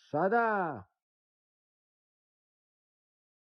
Sada.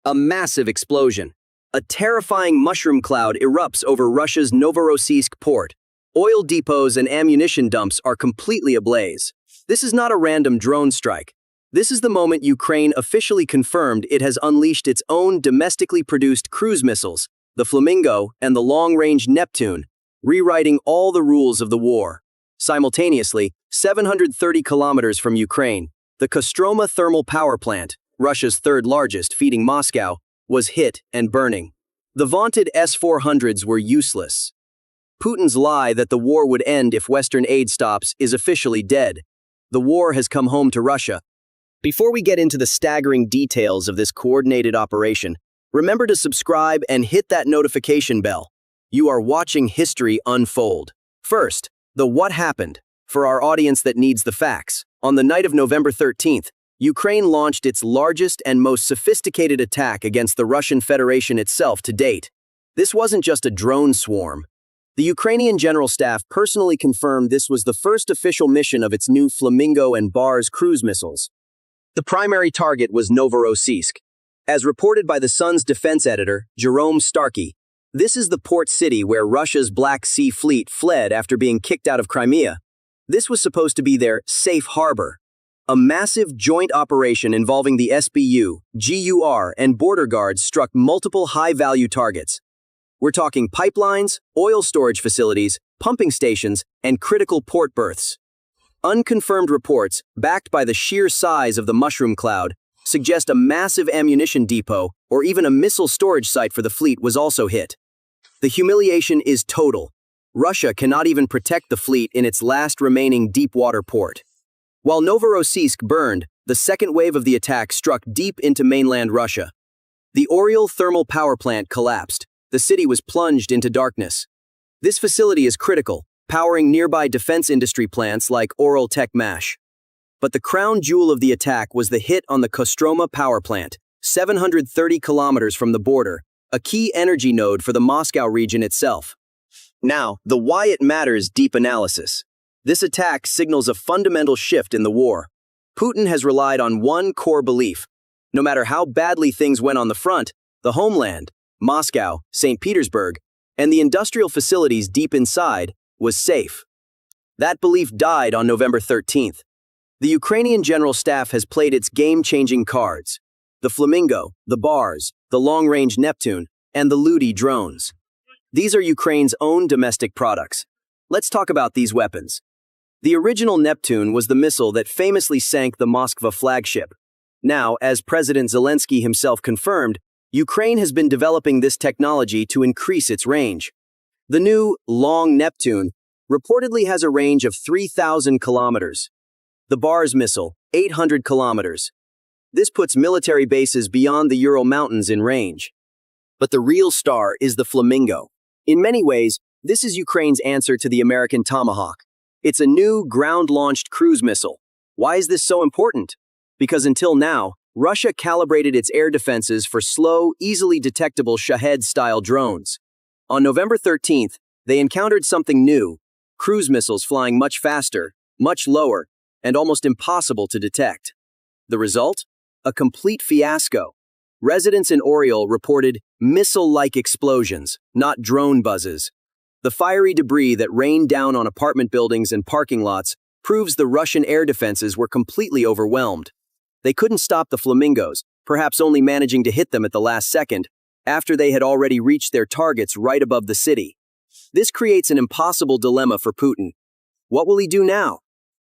A massive explosion. A terrifying mushroom cloud erupts over Russia's Novorossiysk port. Oil depots and ammunition dumps are completely ablaze. This is not a random drone strike. This is the moment Ukraine officially confirmed it has unleashed its own domestically produced cruise missiles, the Flamingo and the Long-Range Neptune, rewriting all the rules of the war. Simultaneously, 730 kilometers from Ukraine, the Kostroma thermal power plant, Russia's third largest, feeding Moscow, was hit and burning. The vaunted S-400s were useless. Putin's lie that the war would end if Western aid stops is officially dead. The war has come home to Russia. Before we get into the staggering details of this coordinated operation, remember to subscribe and hit that notification bell. You are watching history unfold. First, the what happened. For our audience that needs the facts, on the night of November 13th, Ukraine launched its largest and most sophisticated attack against the Russian Federation itself to date. This wasn't just a drone swarm. The Ukrainian General Staff personally confirmed this was the first official mission of its new Flamingo and Bars cruise missiles. The primary target was Novorossiysk. As reported by The Sun's defense editor, Jerome Starkey, this is the port city where Russia's Black Sea Fleet fled after being kicked out of Crimea. This was supposed to be their safe harbor. A massive joint operation involving the SBU, GUR, and border guards struck multiple high-value targets. We're talking pipelines, oil storage facilities, pumping stations, and critical port berths. Unconfirmed reports, backed by the sheer size of the mushroom cloud, suggest a massive ammunition depot or even a missile storage site for the fleet was also hit. The humiliation is total. Russia cannot even protect the fleet in its last remaining deep-water port. While Novorossiysk burned, the second wave of the attack struck deep into mainland Russia. The Oryol thermal power plant collapsed. The city was plunged into darkness. This facility is critical, powering nearby defense industry plants like Oryol Techmash. But the crown jewel of the attack was the hit on the Kostroma power plant, 730 kilometers from the border, a key energy node for the Moscow region itself. Now, the why it matters deep analysis. This attack signals a fundamental shift in the war. Putin has relied on one core belief. No matter how badly things went on the front, the homeland, Moscow, St. Petersburg, and the industrial facilities deep inside, was safe. That belief died on November 13th. The Ukrainian General Staff has played its game-changing cards. The Flamingo, the Bars, the Long-Range Neptune, and the Ludi drones. These are Ukraine's own domestic products. Let's talk about these weapons. The original Neptune was the missile that famously sank the Moskva flagship. Now, as President Zelensky himself confirmed, Ukraine has been developing this technology to increase its range. The new Long Neptune reportedly has a range of 3,000 kilometers. The Bars missile, 800 kilometers. This puts military bases beyond the Ural Mountains in range. But the real star is the Flamingo. In many ways, this is Ukraine's answer to the American Tomahawk. It's a new ground-launched cruise missile. Why is this so important? Because until now, Russia calibrated its air defenses for slow, easily detectable Shahed-style drones. On November 13th, they encountered something new, cruise missiles flying much faster, much lower, and almost impossible to detect. The result? A complete fiasco. Residents in Oryol reported missile-like explosions, not drone buzzes. The fiery debris that rained down on apartment buildings and parking lots proves the Russian air defenses were completely overwhelmed. They couldn't stop the Flamingos, perhaps only managing to hit them at the last second, after they had already reached their targets right above the city. This creates an impossible dilemma for Putin. What will he do now?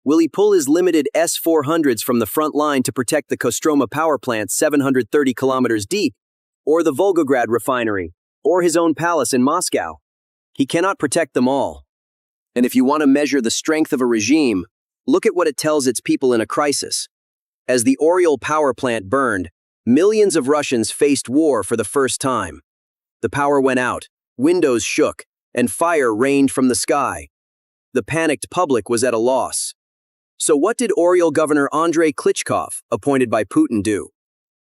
Will he pull his limited S-400s from the front line to protect the Kostroma power plant 730 kilometers deep, or the Volgograd refinery, or his own palace in Moscow? He cannot protect them all. And if you want to measure the strength of a regime, look at what it tells its people in a crisis. As the Oryol power plant burned, millions of Russians faced war for the first time. The power went out, windows shook, and fire rained from the sky. The panicked public was at a loss. So what did Oryol Governor Andrei Klitschkov, appointed by Putin, do?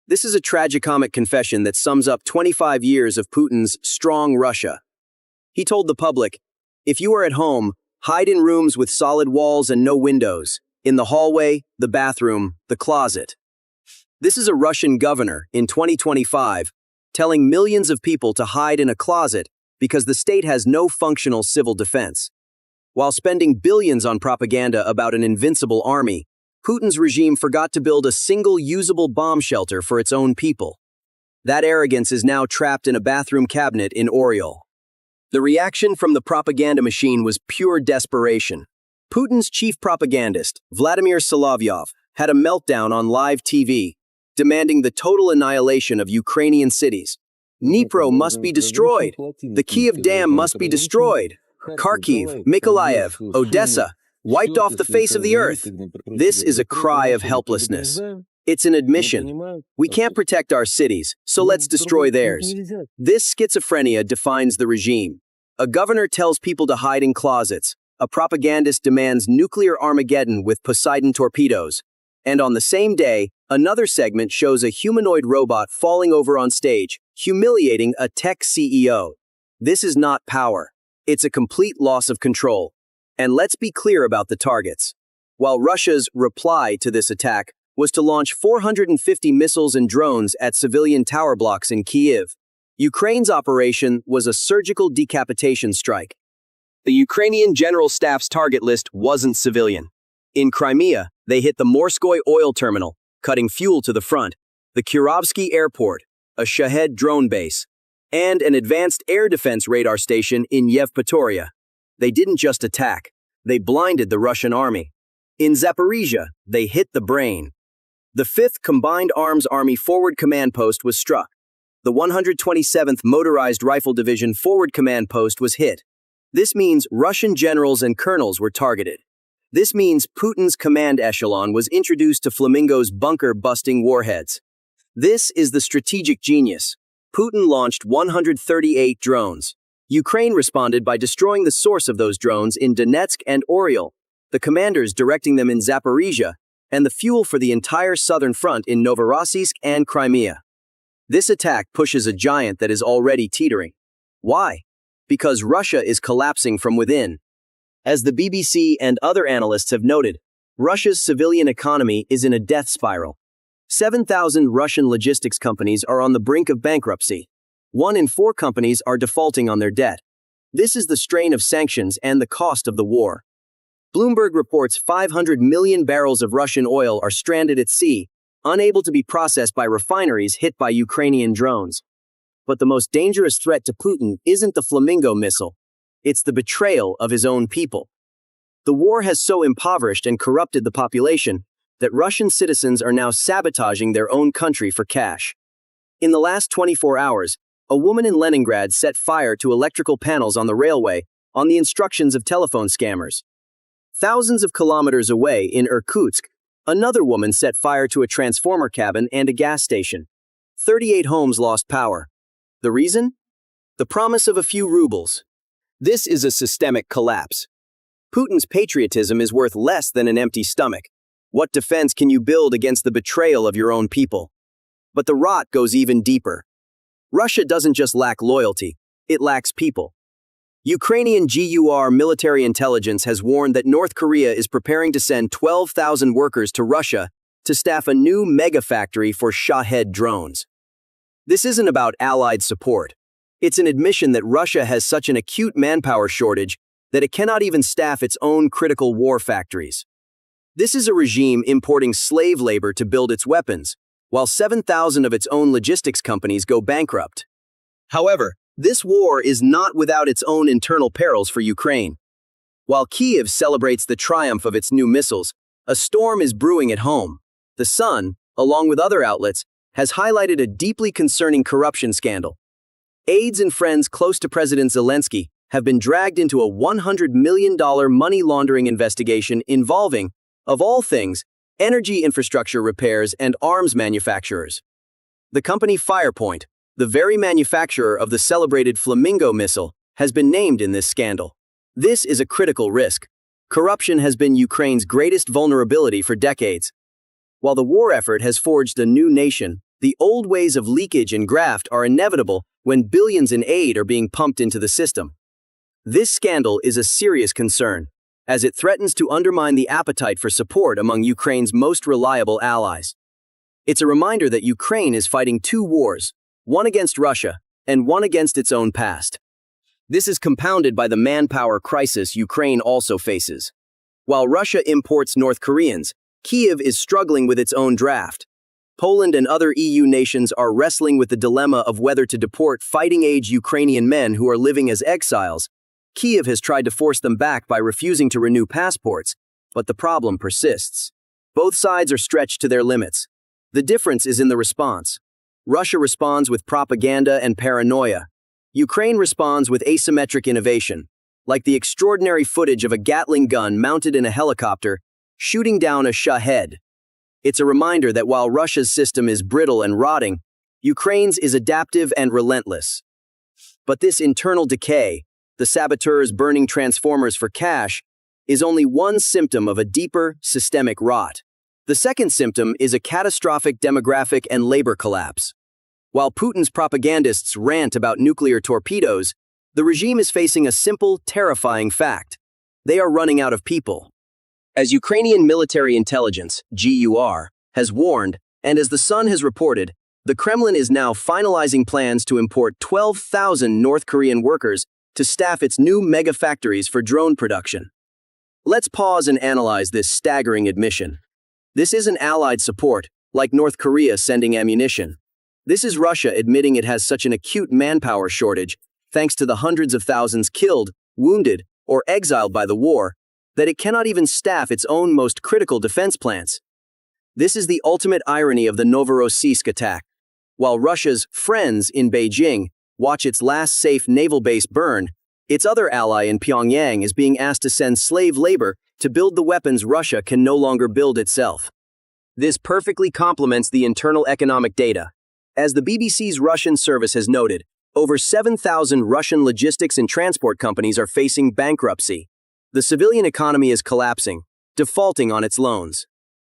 This is a tragicomic confession that sums up 25 years of Putin's strong Russia. He told the public, "If you are at home, hide in rooms with solid walls and no windows. In the hallway, the bathroom, the closet. This is a Russian governor in 2025 telling millions of people to hide in a closet because the state has no functional civil defense. While spending billions on propaganda about an invincible army, Putin's regime forgot to build a single usable bomb shelter for its own people. That arrogance is now trapped in a bathroom cabinet in Oryol. The reaction from the propaganda machine was pure desperation. Putin's chief propagandist, Vladimir Solovyov, had a meltdown on live TV, demanding the total annihilation of Ukrainian cities. Dnipro must be destroyed. The Kyiv dam must be destroyed. Kharkiv, Mykolaiv, Odessa, wiped off the face of the earth. This is a cry of helplessness. It's an admission. We can't protect our cities, so let's destroy theirs. This schizophrenia defines the regime. A governor tells people to hide in closets. A propagandist demands nuclear Armageddon with Poseidon torpedoes. And on the same day, another segment shows a humanoid robot falling over on stage, humiliating a tech CEO. This is not power. It's a complete loss of control. And let's be clear about the targets. While Russia's reply to this attack was to launch 450 missiles and drones at civilian tower blocks in Kyiv, Ukraine's operation was a surgical decapitation strike. The Ukrainian General Staff's target list wasn't civilian. In Crimea, they hit the Morskoy oil terminal, cutting fuel to the front, the Kurovsky airport, a Shahed drone base, and an advanced air defense radar station in Yevpatoria. They didn't just attack, they blinded the Russian army. In Zaporizhzhia, they hit the brain. The 5th Combined Arms Army Forward Command Post was struck. The 127th Motorized Rifle Division Forward Command Post was hit. This means Russian generals and colonels were targeted. This means Putin's command echelon was introduced to Flamingo's bunker-busting warheads. This is the strategic genius. Putin launched 138 drones. Ukraine responded by destroying the source of those drones in Donetsk and Oryol, the commanders directing them in Zaporizhzhia, and the fuel for the entire southern front in Novorossiysk and Crimea. This attack pushes a giant that is already teetering. Why? Because Russia is collapsing from within. As the BBC and other analysts have noted, Russia's civilian economy is in a death spiral. 7,000 Russian logistics companies are on the brink of bankruptcy. 1 in 4 companies are defaulting on their debt. This is the strain of sanctions and the cost of the war. Bloomberg reports 500 million barrels of Russian oil are stranded at sea, unable to be processed by refineries hit by Ukrainian drones. But the most dangerous threat to Putin isn't the Flamingo missile. It's the betrayal of his own people. The war has so impoverished and corrupted the population that Russian citizens are now sabotaging their own country for cash. In the last 24 hours, a woman in Leningrad set fire to electrical panels on the railway on the instructions of telephone scammers. Thousands of kilometers away in Irkutsk, another woman set fire to a transformer cabin and a gas station. 38 homes lost power. The reason? The promise of a few rubles. This is a systemic collapse. Putin's patriotism is worth less than an empty stomach. What defense can you build against the betrayal of your own people? But the rot goes even deeper. Russia doesn't just lack loyalty, it lacks people. Ukrainian GUR military intelligence has warned that North Korea is preparing to send 12,000 workers to Russia to staff a new mega factory for Shahed drones. This isn't about allied support. It's an admission that Russia has such an acute manpower shortage that it cannot even staff its own critical war factories. This is a regime importing slave labor to build its weapons, while 7,000 of its own logistics companies go bankrupt. However, this war is not without its own internal perils for Ukraine. While Kyiv celebrates the triumph of its new missiles, a storm is brewing at home. The Sun, along with other outlets, has highlighted a deeply concerning corruption scandal. Aides and friends close to President Zelensky have been dragged into a $100 million money laundering investigation involving, of all things, energy infrastructure repairs and arms manufacturers. The company Firepoint, the very manufacturer of the celebrated Flamingo missile, has been named in this scandal. This is a critical risk. Corruption has been Ukraine's greatest vulnerability for decades. While the war effort has forged a new nation, the old ways of leakage and graft are inevitable when billions in aid are being pumped into the system. This scandal is a serious concern. as it threatens to undermine the appetite for support among Ukraine's most reliable allies. It's a reminder that Ukraine is fighting two wars, one against Russia and one against its own past. This is compounded by the manpower crisis Ukraine also faces. While Russia imports North Koreans, Kyiv is struggling with its own draft. Poland and other EU nations are wrestling with the dilemma of whether to deport fighting-age Ukrainian men who are living as exiles. Kyiv has tried to force them back by refusing to renew passports, but the problem persists. Both sides are stretched to their limits. The difference is in the response. Russia responds with propaganda and paranoia. Ukraine responds with asymmetric innovation, like the extraordinary footage of a Gatling gun mounted in a helicopter shooting down a Shahed. It's a reminder that while Russia's system is brittle and rotting, Ukraine's is adaptive and relentless. But this internal decay, the saboteurs burning transformers for cash, is only one symptom of a deeper, systemic rot. The second symptom is a catastrophic demographic and labor collapse. While Putin's propagandists rant about nuclear torpedoes, the regime is facing a simple, terrifying fact. They are running out of people. As Ukrainian military intelligence, GUR, has warned, and as The Sun has reported, the Kremlin is now finalizing plans to import 12,000 North Korean workers to staff its new mega factories for drone production. Let's pause and analyze this staggering admission. This isn't allied support, like North Korea sending ammunition. This is Russia admitting it has such an acute manpower shortage, thanks to the hundreds of thousands killed, wounded, or exiled by the war, that it cannot even staff its own most critical defense plants. This is the ultimate irony of the Novorossiysk attack. While Russia's friends in Beijing watch its last safe naval base burn, its other ally in Pyongyang is being asked to send slave labor to build the weapons Russia can no longer build itself. This perfectly complements the internal economic data. As the BBC's Russian service has noted, over 7,000 Russian logistics and transport companies are facing bankruptcy. The civilian economy is collapsing, defaulting on its loans.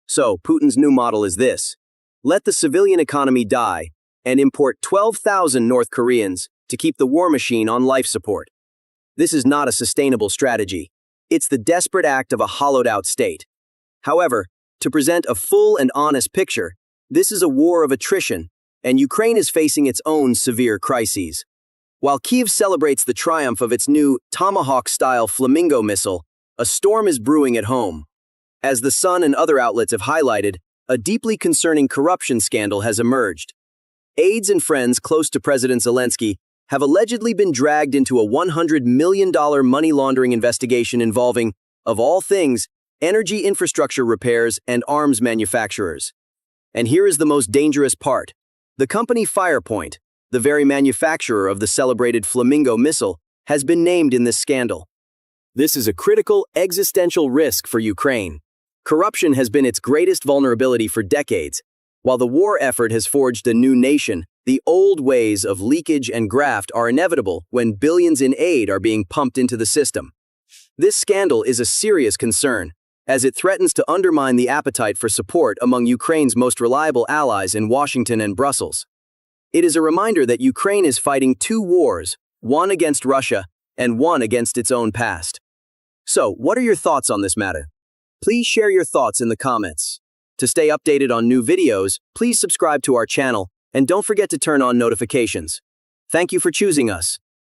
So, Putin's new model is this: let the civilian economy die and import 12,000 North Koreans to keep the war machine on life support. This is not a sustainable strategy. It's the desperate act of a hollowed-out state. However, to present a full and honest picture, this is a war of attrition, and Ukraine is facing its own severe crises. While Kyiv celebrates the triumph of its new Tomahawk-style Flamingo missile, a storm is brewing at home. As The Sun and other outlets have highlighted, a deeply concerning corruption scandal has emerged. Aides and friends close to President Zelensky have allegedly been dragged into a $100 million money laundering investigation involving, of all things, energy infrastructure repairs and arms manufacturers. And here is the most dangerous part. The company Firepoint, the very manufacturer of the celebrated Flamingo missile, has been named in this scandal. This is a critical, existential risk for Ukraine. Corruption has been its greatest vulnerability for decades. While the war effort has forged a new nation, the old ways of leakage and graft are inevitable when billions in aid are being pumped into the system. This scandal is a serious concern, as it threatens to undermine the appetite for support among Ukraine's most reliable allies in Washington and Brussels. It is a reminder that Ukraine is fighting two wars, one against Russia and one against its own past. So, what are your thoughts on this matter? Please share your thoughts in the comments. To stay updated on new videos, please subscribe to our channel and don't forget to turn on notifications. Thank you for choosing us.